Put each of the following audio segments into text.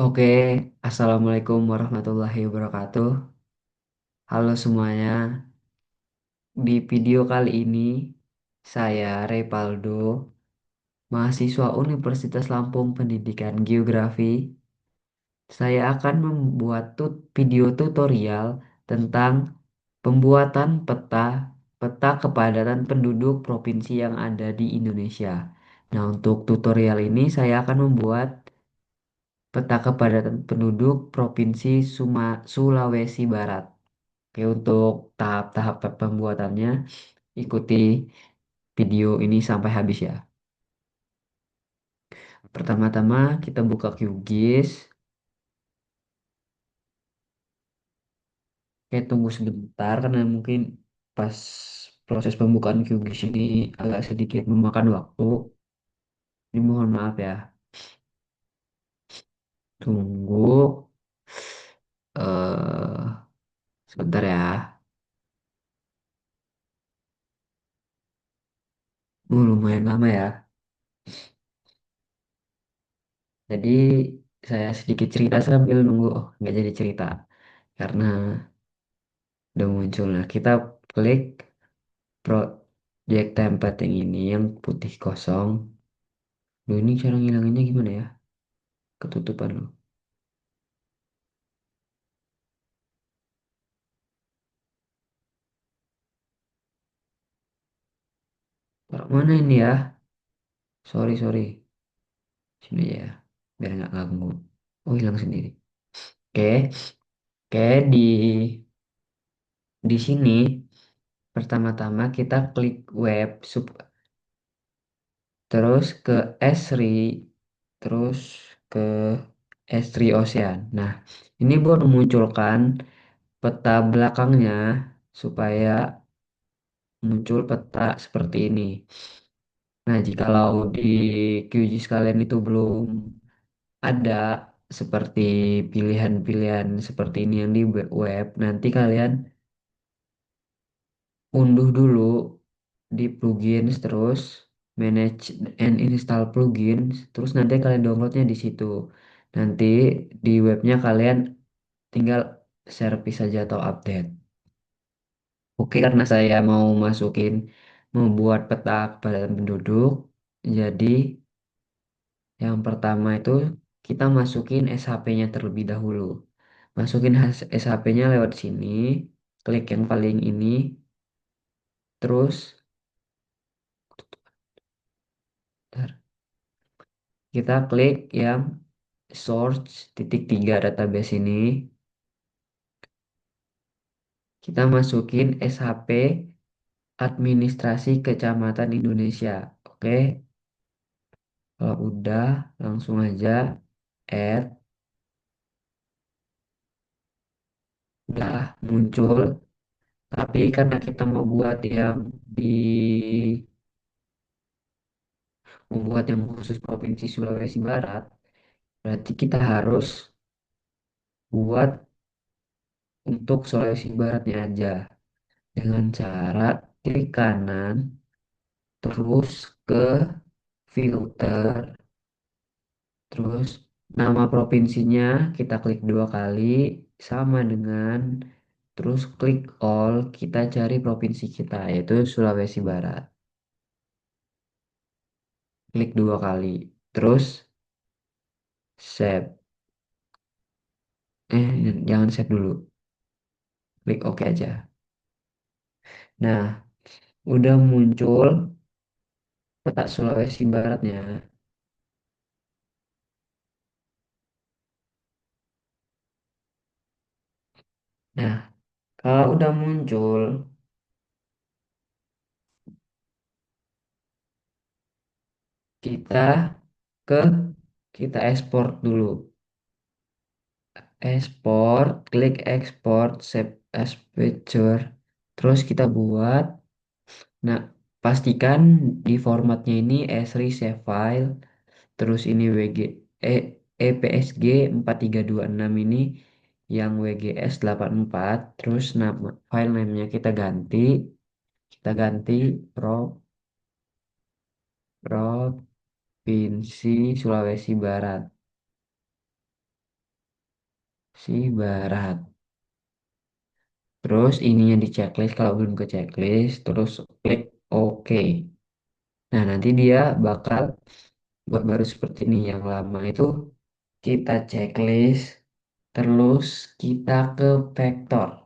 Oke, Assalamualaikum warahmatullahi wabarakatuh. Halo semuanya, di video kali ini saya Repaldo, mahasiswa Universitas Lampung Pendidikan Geografi. Saya akan membuat video tutorial tentang pembuatan peta kepadatan penduduk provinsi yang ada di Indonesia. Nah, untuk tutorial ini saya akan membuat peta kepadatan penduduk Provinsi Sulawesi Barat. Oke, untuk tahap-tahap pembuatannya, ikuti video ini sampai habis ya. Pertama-tama kita buka QGIS. Oke, tunggu sebentar karena mungkin pas proses pembukaan QGIS ini agak sedikit memakan waktu. Ini mohon maaf ya. Tunggu eh sebentar ya. Lumayan lama ya. Jadi saya sedikit cerita sambil nunggu. Oh, nggak jadi cerita karena udah muncul. Nah, kita klik project template yang ini yang putih kosong. Loh, ini cara ngilanginnya gimana ya? Ketutupan loh. Taruh mana ini ya? Sorry, sorry. Sini aja ya. Biar nggak ganggu. Oh, hilang sendiri. Oke, oke di sini pertama-tama kita klik web terus ke Esri, terus ke Esri Ocean. Nah, ini buat memunculkan peta belakangnya supaya muncul peta seperti ini. Nah, jikalau di QGIS kalian itu belum ada seperti pilihan-pilihan seperti ini yang di web, nanti kalian unduh dulu di plugins, terus manage and install plugins, terus nanti kalian downloadnya di situ. Nanti di webnya kalian tinggal service saja atau update. Oke, karena saya mau membuat peta kepadatan penduduk, jadi yang pertama itu kita masukin SHP-nya terlebih dahulu. Masukin SHP-nya lewat sini, klik yang paling ini, terus bentar, kita klik yang source titik tiga database ini, kita masukin SHP Administrasi Kecamatan Indonesia. Oke, kalau udah langsung aja add, udah muncul. Tapi karena kita mau buat yang di membuat yang khusus Provinsi Sulawesi Barat, berarti kita harus buat untuk Sulawesi Baratnya aja dengan cara klik kanan, terus ke filter, terus nama provinsinya kita klik dua kali sama dengan terus klik all, kita cari provinsi kita yaitu Sulawesi Barat. Klik dua kali. Terus save. Jangan save dulu. Klik OK aja. Nah, udah muncul peta Sulawesi Baratnya. Nah, kalau udah muncul, kita ke kita ekspor dulu. Ekspor, klik ekspor, save as picture. Terus kita buat. Nah, pastikan di formatnya ini Esri save file. Terus ini WG, eh, EPSG 4326 ini yang WGS 84. Terus nama file name-nya kita ganti Provinsi Sulawesi Barat. Barat. Terus ininya di checklist, kalau belum ke checklist, terus klik OK. Nah, nanti dia bakal buat baru seperti ini. Yang lama itu kita checklist, terus kita ke vector,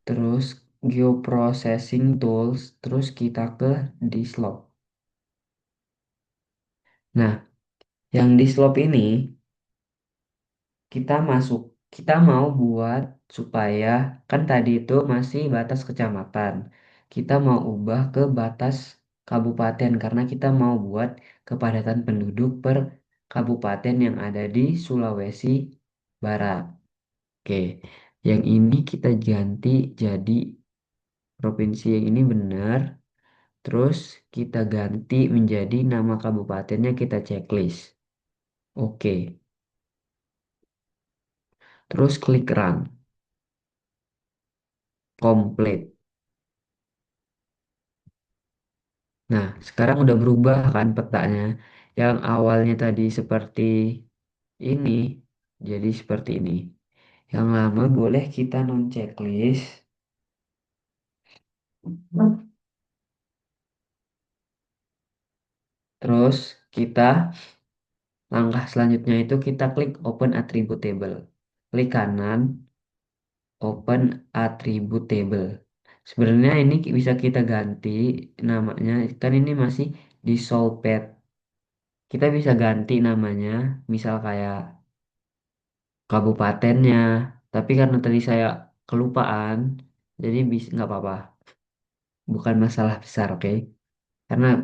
terus geoprocessing tools, terus kita ke dislop. Nah, yang dislop ini kita masuk, kita mau buat supaya kan tadi itu masih batas kecamatan. Kita mau ubah ke batas kabupaten karena kita mau buat kepadatan penduduk per kabupaten yang ada di Sulawesi Barat. Oke, yang ini kita ganti jadi provinsi yang ini benar. Terus kita ganti menjadi nama kabupatennya kita checklist. Oke, terus klik run. Komplit. Nah, sekarang udah berubah kan petanya. Yang awalnya tadi seperti ini, jadi seperti ini. Yang lama boleh kita non checklist. Terus kita langkah selanjutnya itu kita klik open attribute table. Klik kanan, open attribute table. Sebenarnya ini bisa kita ganti namanya. Kan ini masih di Solped. Kita bisa ganti namanya, misal kayak kabupatennya. Tapi karena tadi saya kelupaan, jadi bisa nggak apa-apa. Bukan masalah besar, oke? Karena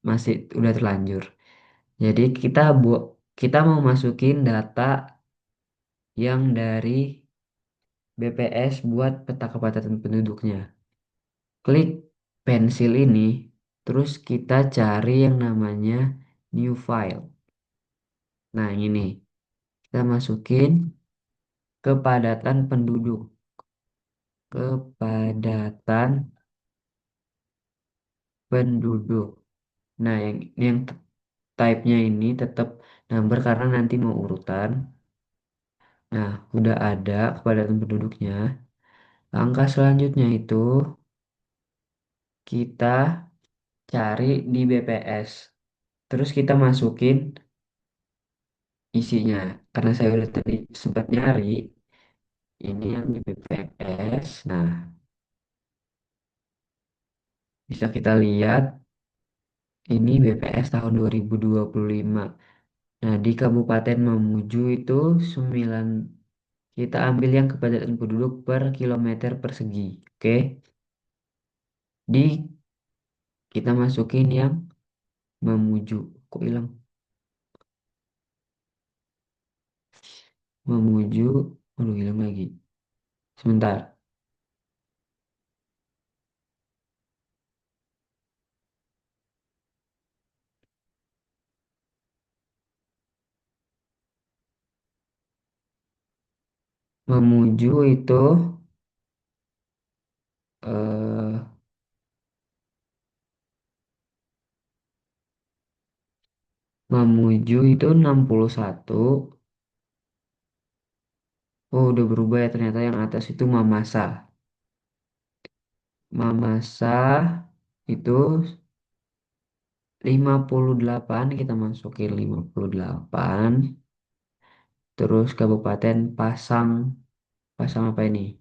masih udah terlanjur. Jadi kita mau masukin data yang dari BPS buat peta kepadatan penduduknya. Klik pensil ini, terus kita cari yang namanya new file. Nah, ini kita masukin kepadatan penduduk. Kepadatan penduduk. Nah, yang type-nya ini tetap number karena nanti mau urutan. Nah, udah ada kepadatan penduduknya. Langkah selanjutnya itu kita cari di BPS. Terus kita masukin isinya. Karena saya udah tadi sempat nyari, ini yang di BPS. Nah, bisa kita lihat ini BPS tahun 2025. Nah, di Kabupaten Mamuju itu 9, kita ambil yang kepadatan penduduk per kilometer persegi. Oke. Di kita masukin yang Mamuju. Kok hilang? Mamuju. Aduh, hilang lagi. Sebentar. Mamuju itu eh Mamuju itu 61. Oh, udah berubah ya ternyata yang atas itu Mamasa. Mamasa itu 58, kita masukin 58. Terus Kabupaten Pasang. Pasang apa ini?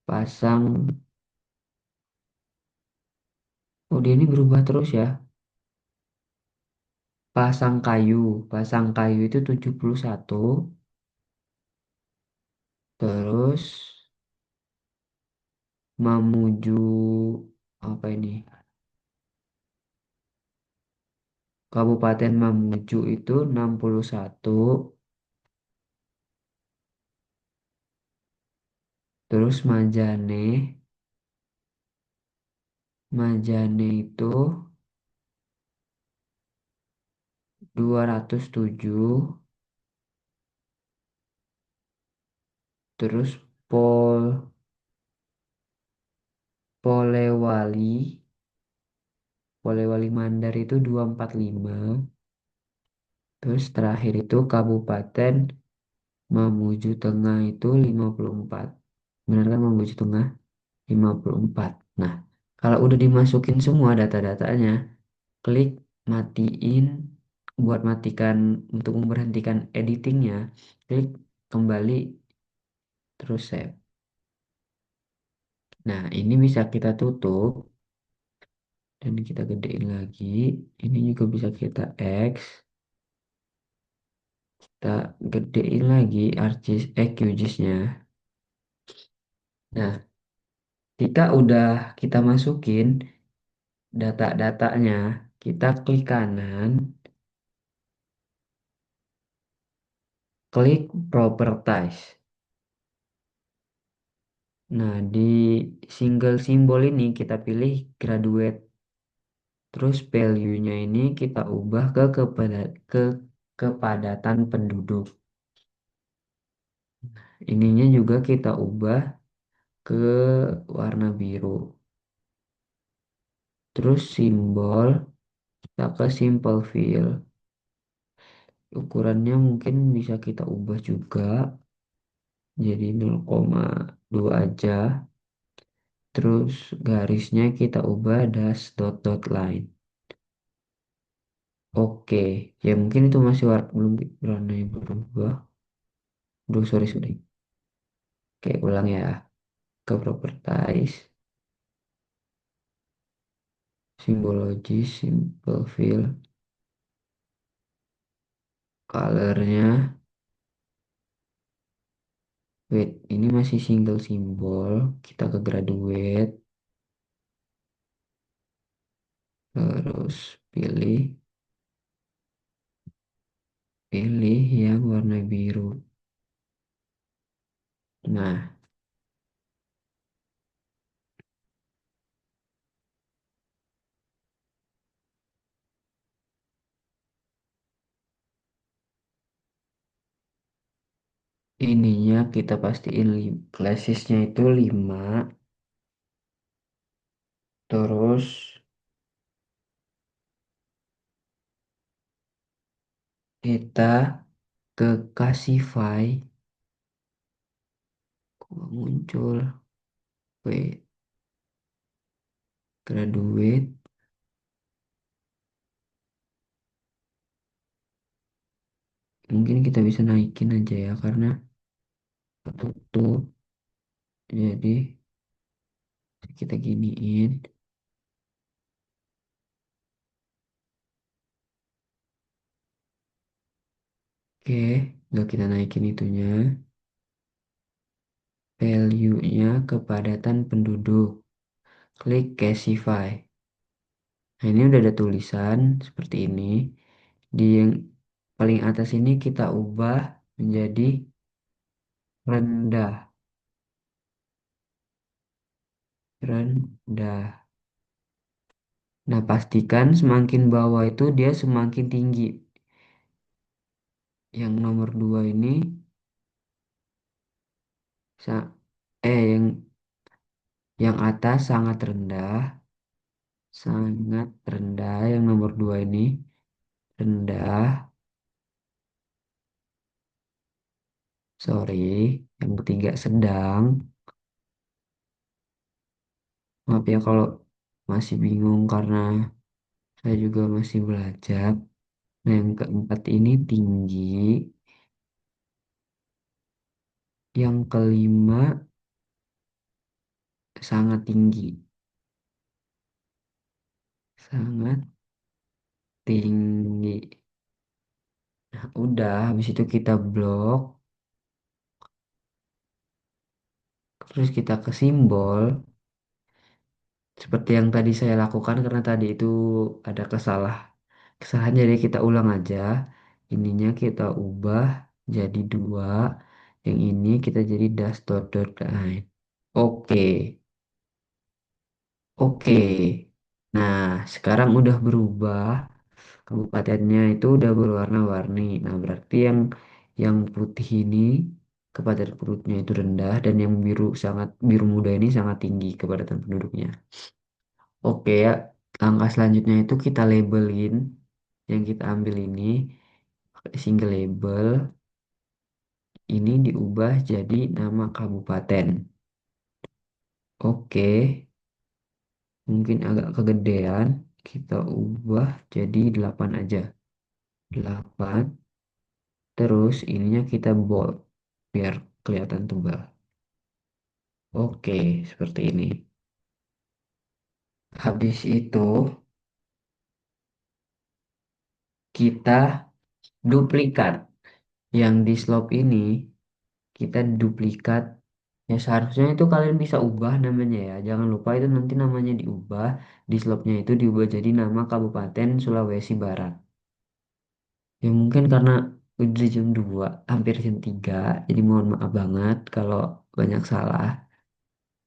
Pasang. Oh, dia ini berubah terus ya. Pasangkayu. Pasangkayu itu 71. Terus Mamuju apa ini? Kabupaten Mamuju itu 61. Terus Majane itu 207. Terus Pol Polewali Polewali Mandar itu 245. Terus terakhir itu Kabupaten Mamuju tengah itu 54. Benar kan Mamuju tengah 54. Nah, kalau udah dimasukin semua data-datanya, klik matiin buat matikan untuk memberhentikan editingnya, klik kembali terus save. Nah, ini bisa kita tutup dan kita gedein lagi. Ini juga bisa kita X, kita gedein lagi ArcGIS, QGIS-nya. Nah, ketika udah kita masukin data-datanya, kita klik kanan, klik Properties. Nah, di single simbol ini kita pilih graduate. Terus value-nya ini kita ubah ke kepadatan penduduk. Ininya juga kita ubah ke warna biru. Terus simbol kita ke simple fill. Ukurannya mungkin bisa kita ubah juga jadi 0,2 aja. Terus garisnya kita ubah dash dot dot line. Oke, ya mungkin itu masih belum warna yang berubah. Duh, sorry, sorry. Oke, ulang ya. Ke properties, simbologi, simple fill, colornya. Wait, ini masih single simbol. Kita ke graduate, terus pilih, pilih yang warna biru. Nah, ininya kita pastiin classesnya itu 5. Terus kita ke Casify. Kok muncul? Wait, graduate. Mungkin kita bisa naikin aja ya karena ketutup. Jadi kita giniin. Oke, nggak kita naikin itunya. Value-nya kepadatan penduduk. Klik Casify. Nah, ini udah ada tulisan seperti ini. Di yang paling atas ini kita ubah menjadi rendah. Rendah. Nah, pastikan semakin bawah itu dia semakin tinggi. Yang nomor 2 ini, sa- yang atas sangat rendah. Sangat rendah. Yang nomor 2 ini rendah. Sorry. Yang ketiga sedang. Maaf ya kalau masih bingung karena saya juga masih belajar. Nah, yang keempat ini tinggi. Yang kelima sangat tinggi. Sangat tinggi. Nah, udah, habis itu kita blok. Terus kita ke simbol. Seperti yang tadi saya lakukan karena tadi itu ada kesalahan. Jadi kita ulang aja. Ininya kita ubah jadi 2. Yang ini kita jadi dash dot dot line. Oke. Oke. Nah, sekarang udah berubah. Kabupatennya itu udah berwarna-warni. Nah, berarti yang putih ini kepadatan penduduknya itu rendah dan yang biru sangat biru muda ini sangat tinggi kepadatan penduduknya. Oke ya, langkah selanjutnya itu kita labelin yang kita ambil ini pakai single label. ini diubah jadi nama kabupaten. Oke, mungkin agak kegedean. Kita ubah jadi 8 aja. 8. Terus ininya kita bold biar kelihatan tebal. Oke, seperti ini. Habis itu kita duplikat yang di slop ini, kita duplikat. Ya seharusnya itu kalian bisa ubah namanya ya. Jangan lupa itu nanti namanya diubah. Di slopnya itu diubah jadi nama Kabupaten Sulawesi Barat. Ya mungkin karena udah jam 2 hampir jam 3. Jadi mohon maaf banget kalau banyak salah.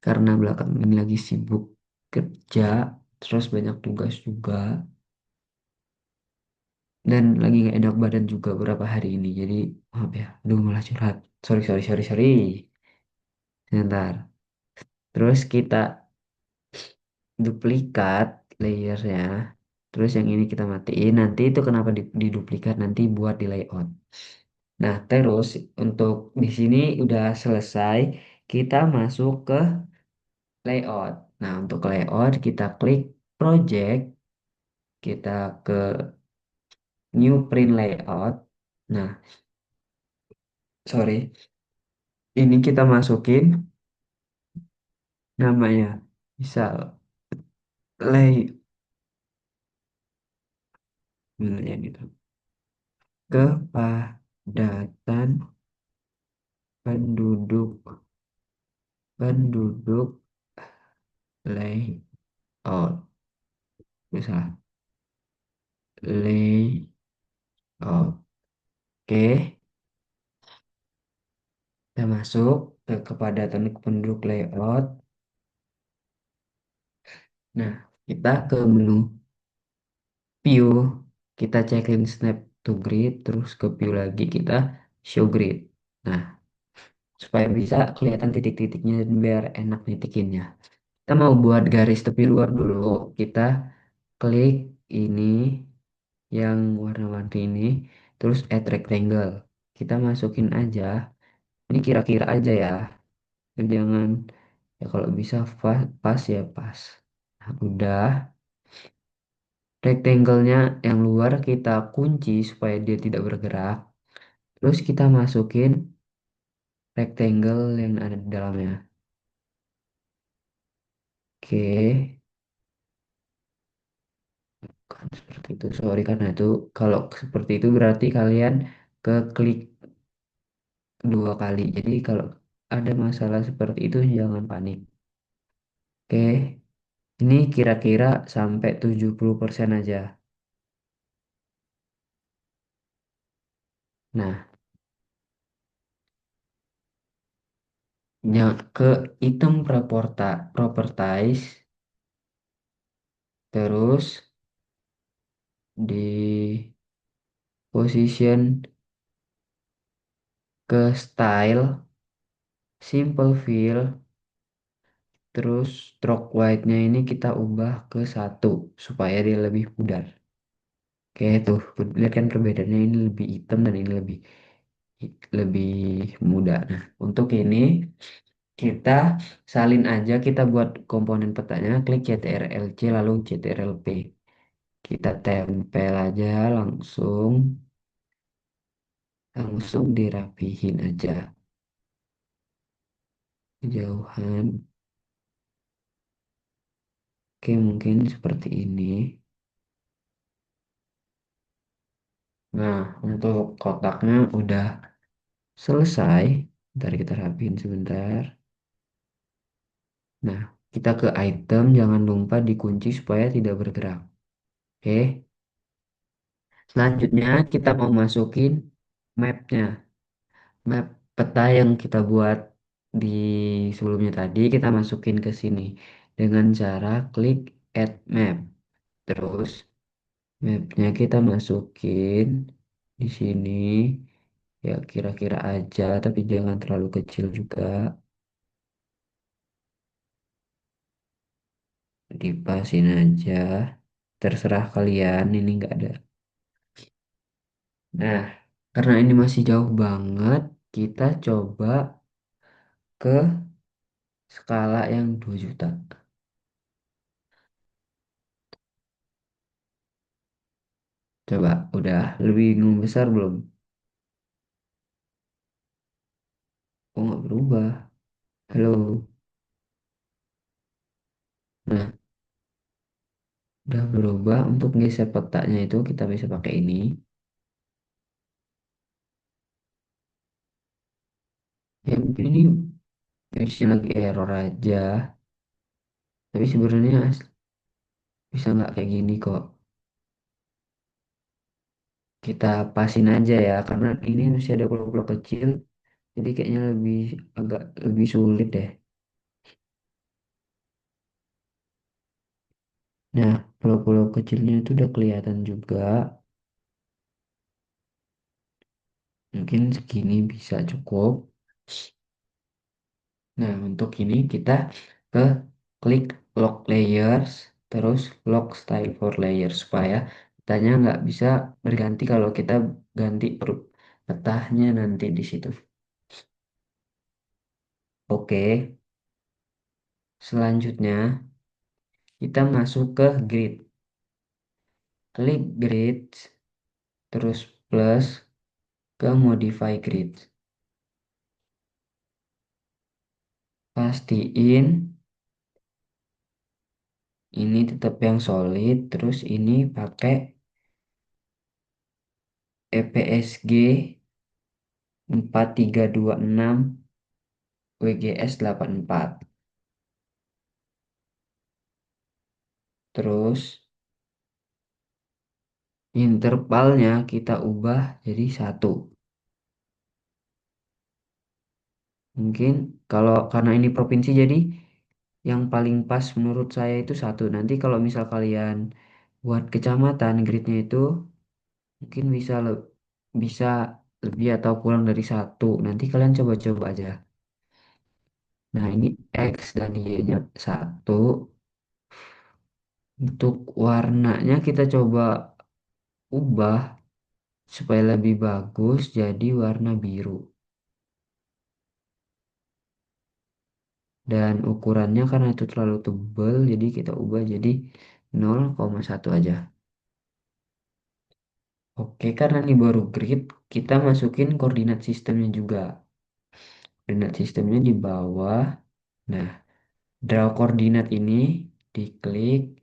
Karena belakang ini lagi sibuk kerja. Terus banyak tugas juga. Dan lagi gak enak badan juga beberapa hari ini. Jadi maaf ya. Aduh malah curhat. Sorry, sorry, sorry, sorry. Sebentar. Terus kita duplikat layernya. Terus yang ini kita matiin. Nanti itu kenapa diduplikat nanti buat di layout. Nah, terus untuk di sini udah selesai. Kita masuk ke layout. Nah, untuk layout kita klik project, kita ke new print layout. Nah, sorry, ini kita masukin namanya. Misal lay namanya gitu. Kepadatan penduduk penduduk layout. Misal layout. Oke, kita masuk ke kepadatan penduduk layout. Nah, kita ke menu view, kita cekin snap to grid, terus ke view lagi kita show grid. Nah, supaya bisa kelihatan titik-titiknya dan biar enak nitikinnya. Kita mau buat garis tepi luar dulu. Kita klik ini yang warna-warni ini, terus add rectangle. Kita masukin aja. Ini kira-kira aja ya. Jangan ya kalau bisa pas, pas ya pas. Nah, udah. Rectangle-nya yang luar kita kunci supaya dia tidak bergerak. Terus kita masukin rectangle yang ada di dalamnya. Oke, kan seperti itu. Sorry karena itu kalau seperti itu berarti kalian ke klik 2 kali. Jadi kalau ada masalah seperti itu jangan panik. Oke, ini kira-kira sampai 70% aja. Nah, ke item properties, terus di position ke style, simple fill, terus stroke white-nya ini kita ubah ke 1 supaya dia lebih pudar. Oke, tuh lihat kan perbedaannya ini lebih hitam dan ini lebih muda. Nah, untuk ini kita salin aja, kita buat komponen petanya, klik CTRL-C lalu CTRL-P. Kita tempel aja langsung, langsung dirapihin aja. Kejauhan. Oke, mungkin seperti ini. Nah, untuk kotaknya udah selesai. Ntar kita rapiin sebentar. Nah, kita ke item, jangan lupa dikunci supaya tidak bergerak. Oke, selanjutnya kita mau masukin mapnya. Map peta yang kita buat di sebelumnya tadi, kita masukin ke sini. Dengan cara klik add map. Terus mapnya kita masukin di sini. Ya kira-kira aja, tapi jangan terlalu kecil juga. Dipasin aja. Terserah kalian, ini nggak ada. Nah, karena ini masih jauh banget, kita coba ke skala yang 2 juta. Coba, udah lebih bingung besar belum? Oh, nggak berubah. Halo. Nah, udah berubah. Untuk geser petanya itu kita bisa pakai ini. Ya, mungkin ini versi lagi error aja. Tapi sebenarnya bisa nggak kayak gini kok. Kita pasin aja ya, karena ini masih ada pulau-pulau kecil. Jadi kayaknya agak lebih sulit deh. Nah, pulau-pulau kecilnya itu udah kelihatan juga. Mungkin segini bisa cukup. Nah, untuk ini kita ke klik lock layers, terus lock style for layers supaya petanya nggak bisa berganti kalau kita ganti petahnya nanti di situ. Oke, selanjutnya kita masuk ke grid. Klik grid, terus plus ke modify grid. Pastiin ini tetap yang solid, terus ini pakai EPSG 4326 WGS 84. Terus intervalnya kita ubah jadi satu. Mungkin kalau karena ini provinsi jadi yang paling pas menurut saya itu satu. Nanti kalau misal kalian buat kecamatan gridnya itu mungkin bisa lebih atau kurang dari satu. Nanti kalian coba-coba aja. Nah ini X dan Y-nya satu. Untuk warnanya kita coba ubah supaya lebih bagus jadi warna biru. Dan ukurannya karena itu terlalu tebal jadi kita ubah jadi 0,1 aja. Oke, karena ini baru grid, kita masukin koordinat sistemnya juga. Koordinat sistemnya di bawah. Nah, draw koordinat ini diklik.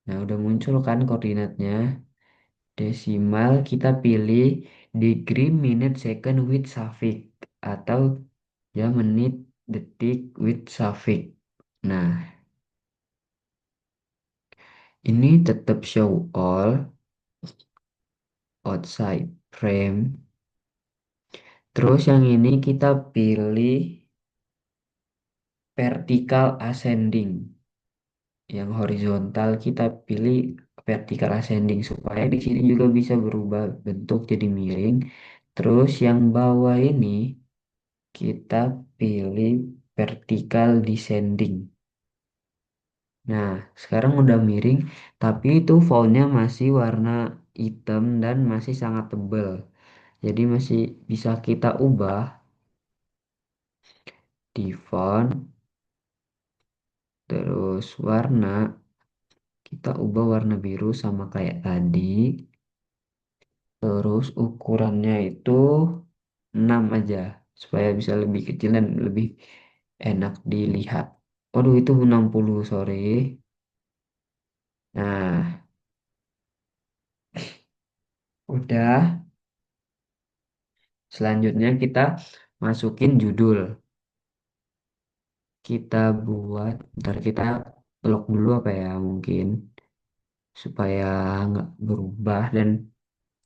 Nah, udah muncul kan koordinatnya. Desimal kita pilih degree, minute, second with suffix atau ya menit, detik with suffix. Nah, ini tetap show all outside frame. Terus yang ini kita pilih vertical ascending. Yang horizontal kita pilih vertical ascending supaya di sini juga bisa berubah bentuk jadi miring. Terus yang bawah ini kita pilih vertical descending. Nah, sekarang udah miring, tapi itu fontnya masih warna hitam dan masih sangat tebal. Jadi masih bisa kita ubah di font, terus warna, kita ubah warna biru sama kayak tadi. Terus ukurannya itu 6 aja, supaya bisa lebih kecil dan lebih enak dilihat. Waduh, itu 60, sorry. Nah, udah. Selanjutnya kita masukin judul. Kita buat, ntar kita lock dulu apa ya mungkin. Supaya nggak berubah dan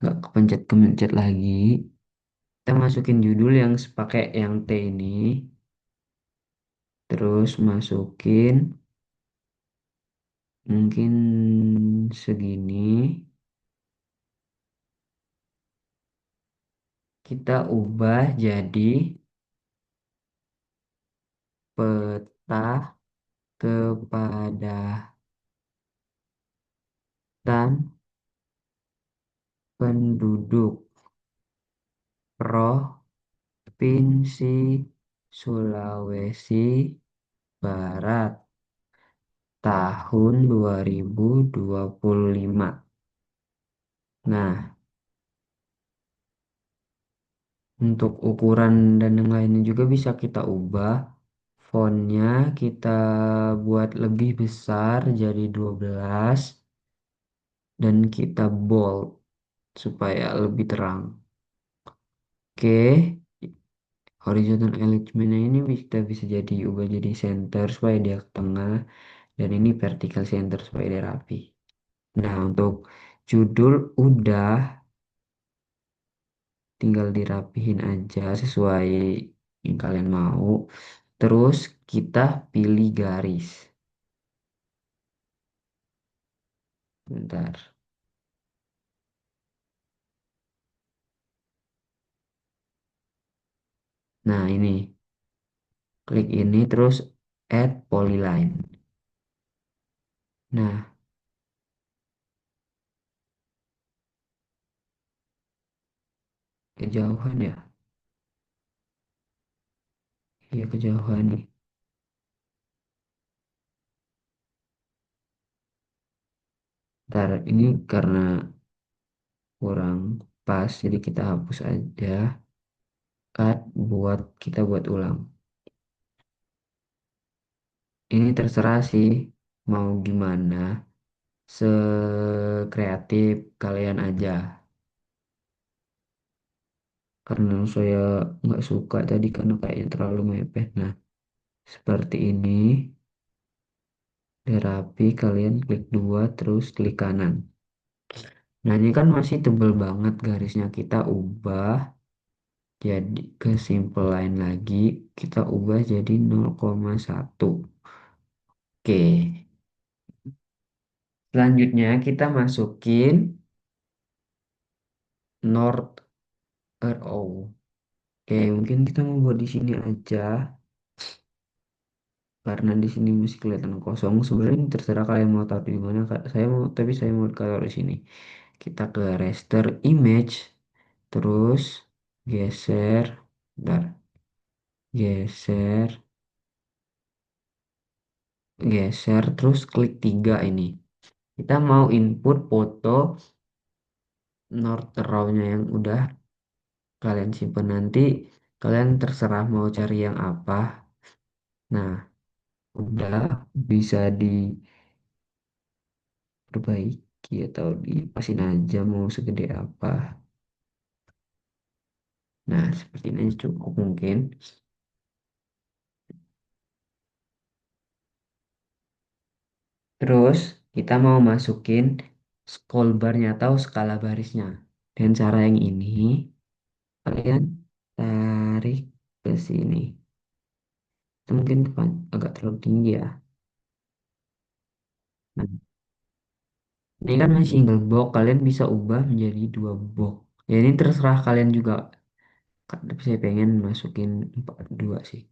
nggak kepencet-kepencet lagi. Kita masukin judul yang pakai yang T ini. Terus masukin mungkin segini. Kita ubah jadi peta kepadatan penduduk Provinsi Sulawesi Barat tahun 2025. Nah, untuk ukuran dan yang lainnya juga bisa kita ubah. Fontnya kita buat lebih besar jadi 12 dan kita bold supaya lebih terang. Oke, horizontal alignment ini bisa jadi ubah jadi center supaya dia ke tengah dan ini vertical center supaya dia rapi. Nah, untuk judul udah tinggal dirapihin aja sesuai yang kalian mau. Terus kita pilih garis. Bentar. Nah, ini klik ini terus add polyline. Nah, kejauhan ya. Iya, kejauhan nih. Ntar ini karena kurang pas, jadi kita hapus aja. Cut buat kita buat ulang. Ini terserah sih mau gimana. Sekreatif kalian aja. Karena saya nggak suka tadi karena kayaknya terlalu mepet. Nah, seperti ini. Udah rapi, kalian klik dua terus klik kanan. Nah, ini kan masih tebel banget garisnya. Kita ubah jadi ke simple line lagi. Kita ubah jadi 0,1. Oke. Selanjutnya kita masukin North RO. Oke, mungkin kita mau buat di sini aja karena di sini masih kelihatan kosong. Sebenarnya ini terserah kalian mau taruh di mana. Saya mau, tapi saya mau taruh di sini. Kita ke raster image, terus geser, bentar, geser, geser, terus klik tiga ini. Kita mau input foto North RAW-nya yang udah kalian simpan nanti. Kalian terserah mau cari yang apa. Nah, udah bisa diperbaiki atau dipasin aja mau segede apa. Nah, seperti ini cukup mungkin. Terus kita mau masukin scroll barnya atau skala barisnya. Dan cara yang ini kalian tarik ke sini. Itu mungkin agak terlalu tinggi ya. Nah, ini kan masih single box, kalian bisa ubah menjadi dua box. Ya ini terserah kalian juga. Tapi saya pengen masukin 42 sih.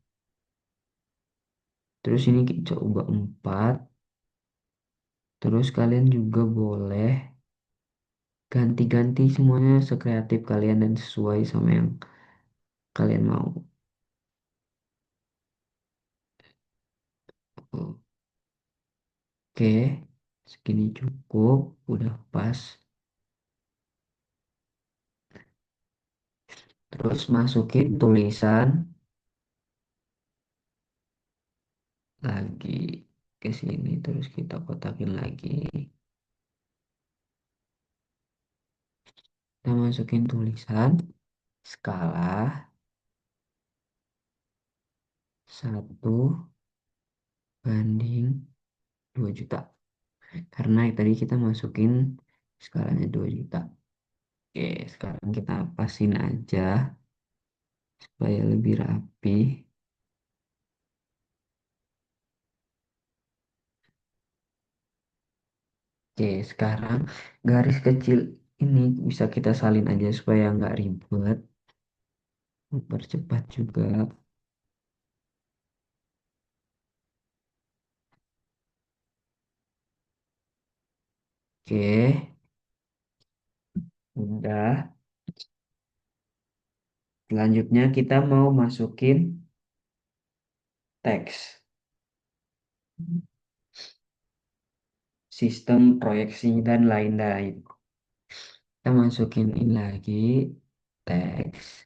Terus ini kita ubah 4. Terus kalian juga boleh ganti-ganti semuanya sekreatif kalian dan sesuai sama yang kalian mau. Oke, segini cukup, udah pas. Terus masukin tulisan lagi ke sini, terus kita kotakin lagi. Kita masukin tulisan skala 1/2 juta. Karena tadi kita masukin skalanya 2 juta. Oke, sekarang kita pasin aja supaya lebih rapi. Oke, sekarang garis kecil ini bisa kita salin aja supaya nggak ribet. Mempercepat juga. Oke, udah. Selanjutnya kita mau masukin teks, sistem proyeksi dan lain-lain. Kita masukin ini lagi teks,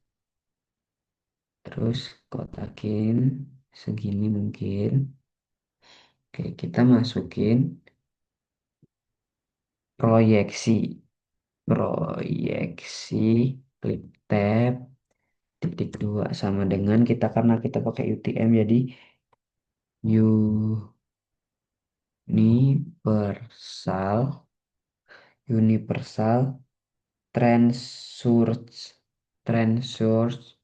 terus kotakin segini mungkin. Oke, kita masukin proyeksi, proyeksi, klik tab, titik dua sama dengan kita karena kita pakai UTM jadi universal, universal trend search, trend search.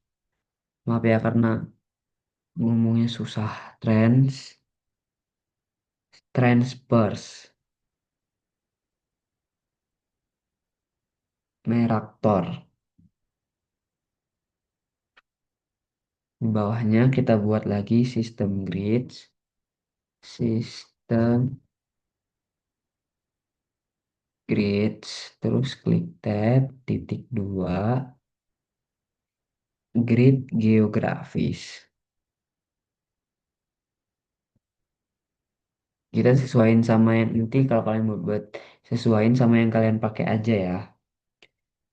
Maaf ya karena ngomongnya susah. Transverse Meraktor. Di bawahnya kita buat lagi sistem grids, sistem grids, terus klik tab, titik dua, grid geografis. Kita sesuaiin sama yang inti kalau kalian mau buat sesuaiin sama yang kalian pakai aja ya.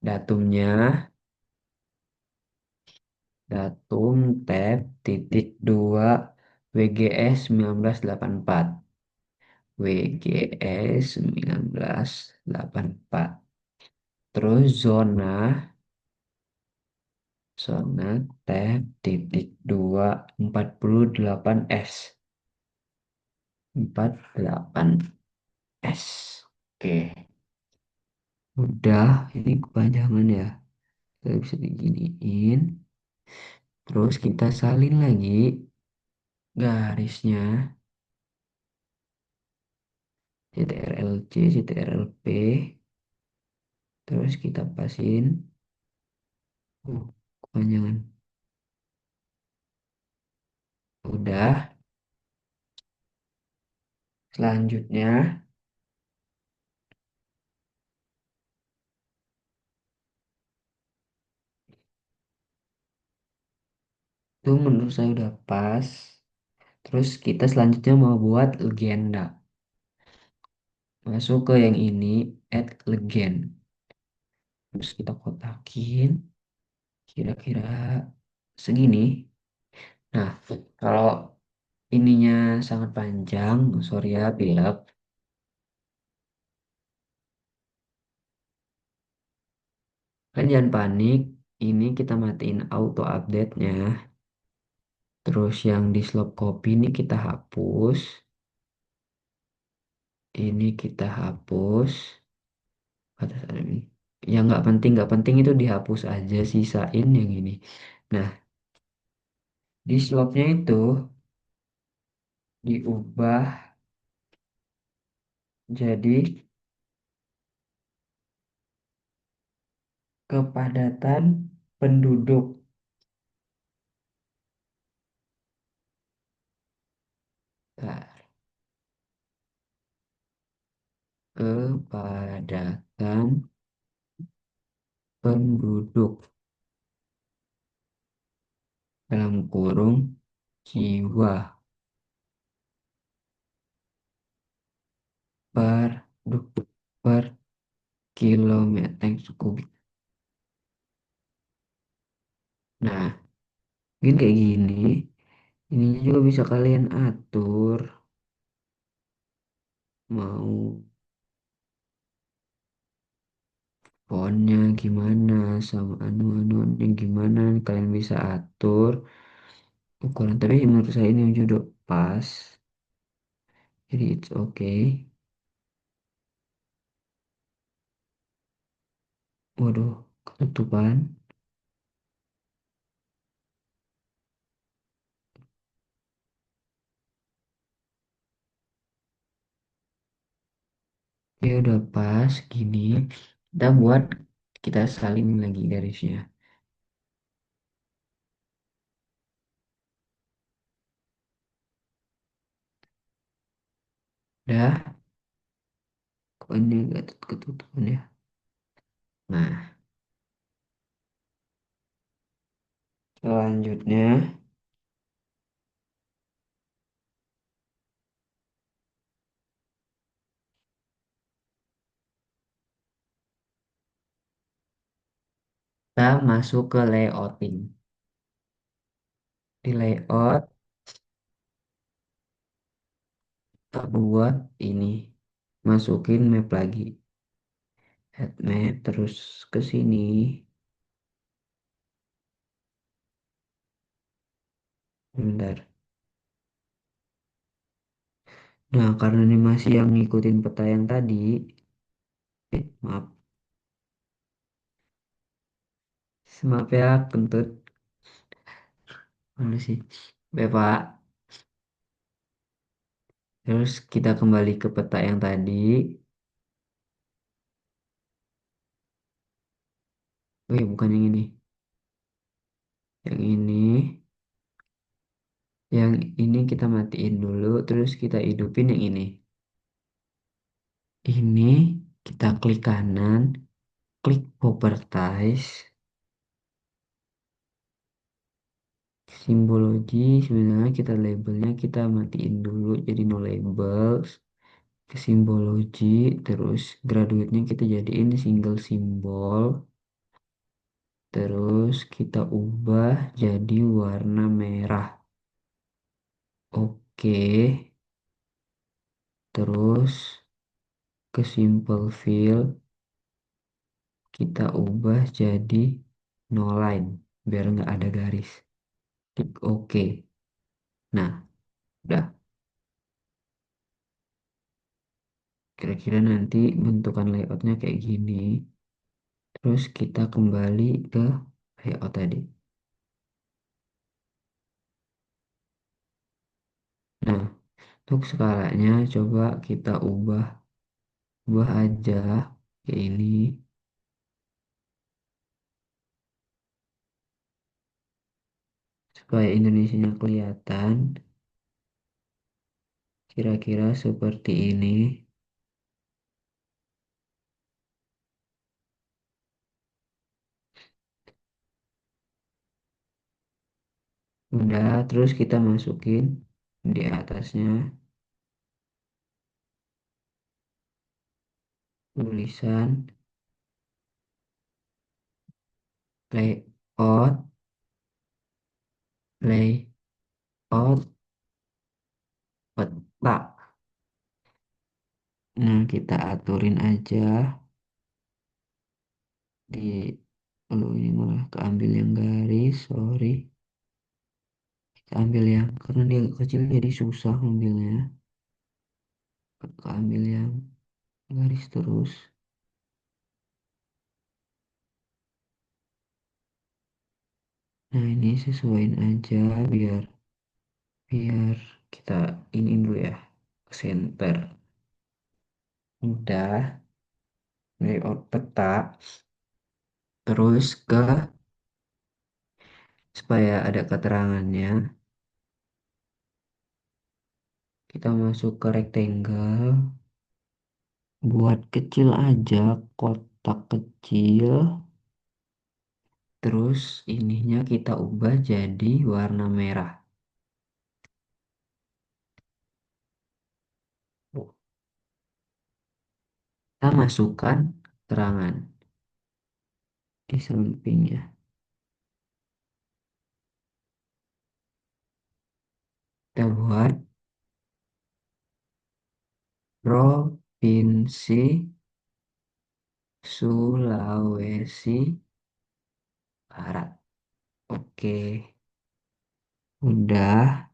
Datumnya, datum tab titik dua WGS 1984. WGS 1984. Terus zona tab titik dua 48S. 48S. Oke, udah ini kepanjangan ya. Kita bisa diginiin. Terus kita salin lagi garisnya CTRL-C, CTRL-P. Terus kita pasin kepanjangan. Udah. Selanjutnya itu menurut saya udah pas. Terus kita selanjutnya mau buat legenda. Masuk ke yang ini, add legend. Terus kita kotakin kira-kira segini. Nah, kalau ininya sangat panjang, sorry ya, Philip. Kalian jangan panik, ini kita matiin auto update-nya. Terus yang di slop copy ini kita hapus. Ini kita hapus. Batasan ini. Yang nggak penting itu dihapus aja, sisain yang ini. Nah, di slopnya itu diubah jadi kepadatan penduduk. Nah, kepadatan penduduk dalam kurung jiwa per per kilometer kubik. Nah, mungkin kayak gini. Ini juga bisa kalian atur mau fontnya gimana sama anu-anuannya gimana kalian bisa atur ukuran tapi menurut saya ini udah pas jadi it's okay. Waduh, ketutupan. Ya udah pas gini. Kita buat kita salin lagi garisnya. Udah, kok ini gak ketutupan ya. Nah, Selanjutnya, kita masuk ke layouting. Di layout, kita buat ini. Masukin map lagi. Add map, terus ke sini. Bentar. Nah, karena ini masih yang ngikutin peta yang tadi, maaf, maaf ya, kentut. Mana sih? Bapak. Terus kita kembali ke peta yang tadi. Oh iya, bukan yang ini. Yang ini. Yang ini kita matiin dulu, terus kita hidupin yang ini. Ini kita klik kanan, klik properties, simbologi. Sebenarnya kita labelnya kita matiin dulu, jadi no labels. Ke simbologi, terus graduate-nya kita jadiin single simbol. Terus kita ubah jadi warna merah. Oke, terus ke simple fill kita ubah jadi no line biar nggak ada garis. Klik oke. Nah, udah. Kira-kira nanti bentukan layoutnya kayak gini. Terus kita kembali ke layout tadi. Nah, untuk skalanya coba kita ubah aja kayak ini supaya Indonesianya kelihatan. Kira-kira seperti ini. Udah, terus kita masukin di atasnya tulisan layout, layout peta. Nah, kita aturin aja di, oh ini malah keambil yang garis, sorry. Kita ambil yang, karena dia kecil jadi susah ngambilnya. Keambil yang garis terus. Nah, ini sesuaiin aja biar biar kita ini dulu ya, center. Udah, layout peta. Terus ke supaya ada keterangannya, kita masuk ke rectangle, buat kecil aja, kotak kecil, terus ininya kita ubah jadi warna merah. Kita masukkan keterangan di sampingnya. Kita buat Provinsi Sulawesi Barat. Oke, udah,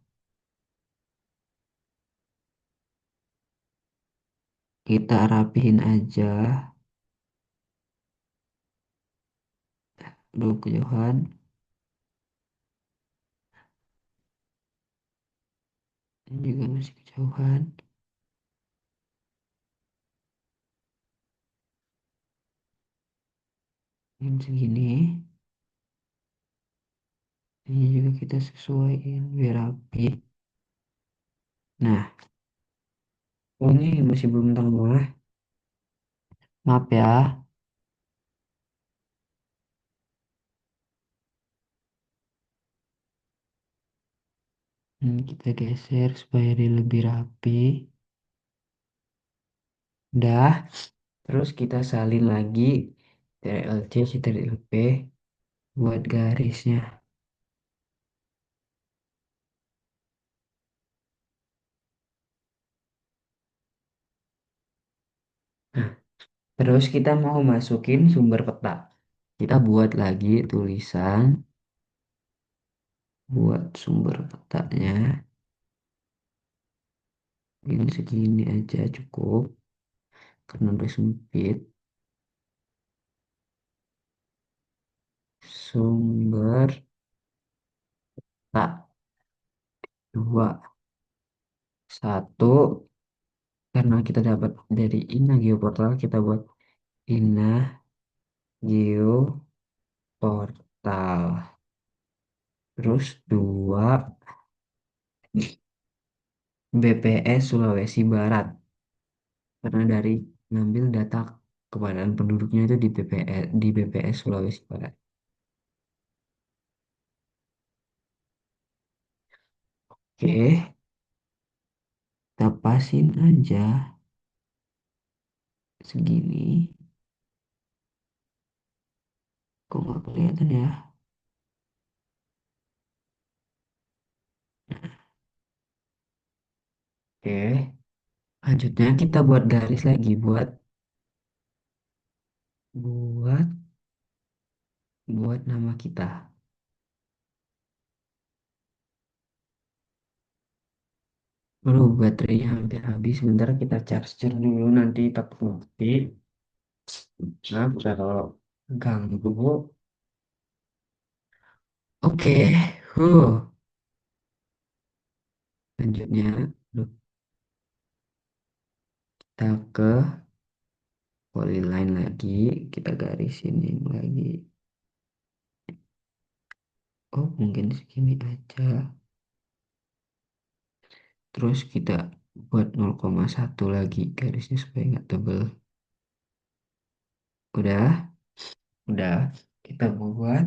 kita rapihin aja. Aduh, kejauhan. Ini juga masih kejauhan. Ini segini. Ini juga kita sesuaiin biar rapi. Nah, oh ini masih belum tengah. Maaf ya. Kita geser supaya dia lebih rapi. Udah. Terus kita salin lagi TLC, CTRL-P buat garisnya. Nah, terus kita mau masukin sumber peta. Kita buat lagi tulisan buat sumber petanya. Ini segini aja cukup karena udah sempit. Sumber peta dua satu, karena kita dapat dari Ina Geoportal, kita buat Ina Geoportal. Terus dua BPS Sulawesi Barat, karena dari ngambil data kepadatan penduduknya itu di BPS Sulawesi Barat. Oke, kita pasin aja segini. Kok nggak kelihatan ya? Oke, lanjutnya kita buat garis lagi buat buat buat nama kita. Aduh, baterainya hampir habis. Sebentar kita charger dulu, nanti takut mati. Nah, kalau ganggu. Oke, huh. Lanjutnya, aduh, kita ke polyline lagi, kita garisin yang lagi. Oh, mungkin segini aja. Terus kita buat 0,1 lagi garisnya supaya nggak tebel. Udah, kita buat.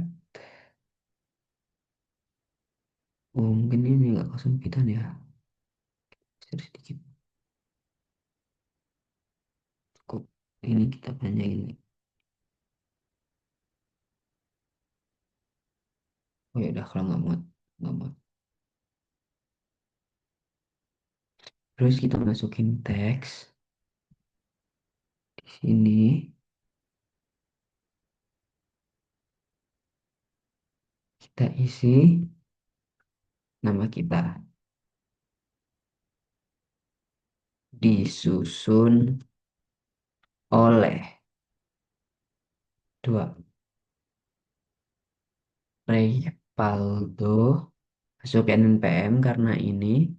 Oh, mungkin ini nggak kesempitan ya. Sedikit. Cukup. Ini kita panjangin. Oh ya udah, kalau nggak muat. Terus kita masukin teks di sini. Kita isi nama kita. Disusun oleh dua Revaldo, masuk NPM karena ini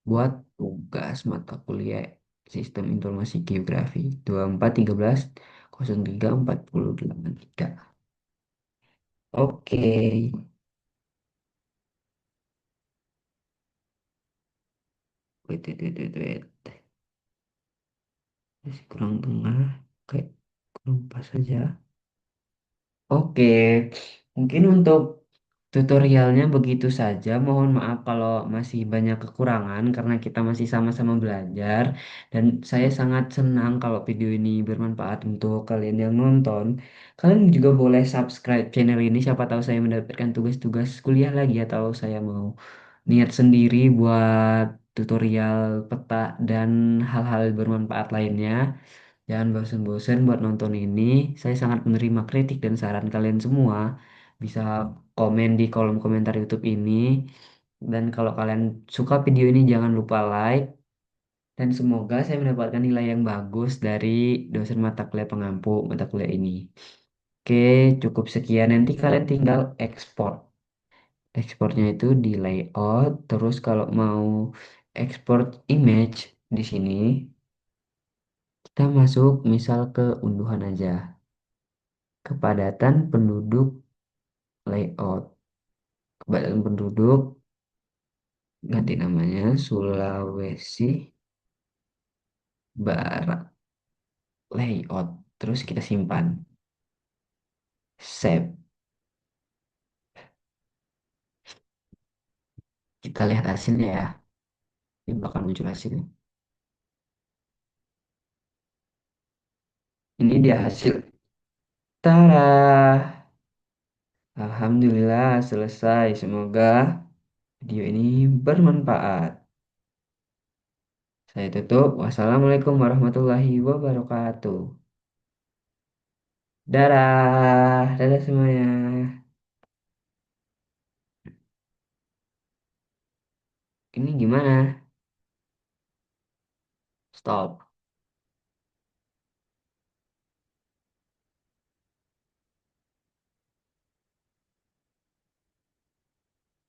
buat tugas mata kuliah Sistem Informasi Geografi 24.13.03.48.3. Oke, wait, wait, wait, wait, wait. Masih kurang tengah, kayak kurang pas saja. Oke, mungkin untuk tutorialnya begitu saja. Mohon maaf kalau masih banyak kekurangan karena kita masih sama-sama belajar. Dan saya sangat senang kalau video ini bermanfaat untuk kalian yang nonton. Kalian juga boleh subscribe channel ini. Siapa tahu saya mendapatkan tugas-tugas kuliah lagi atau saya mau niat sendiri buat tutorial peta dan hal-hal bermanfaat lainnya. Jangan bosan-bosan buat nonton ini. Saya sangat menerima kritik dan saran kalian semua. Bisa komen di kolom komentar YouTube ini. Dan kalau kalian suka video ini, jangan lupa like. Dan semoga saya mendapatkan nilai yang bagus dari dosen mata kuliah pengampu mata kuliah ini. Oke, cukup sekian. Nanti kalian tinggal ekspor. Ekspornya itu di layout. Terus kalau mau ekspor image di sini, kita masuk misal ke unduhan aja. Kepadatan penduduk layout. Kepadatan penduduk ganti namanya Sulawesi Barat layout. Terus kita simpan. Save. Kita lihat hasilnya ya. Ini bakal muncul hasilnya. Ini dia hasil. Tada! Alhamdulillah selesai. Semoga video ini bermanfaat. Saya tutup. Wassalamualaikum warahmatullahi wabarakatuh. Dadah, dadah semuanya. Ini gimana? Stop.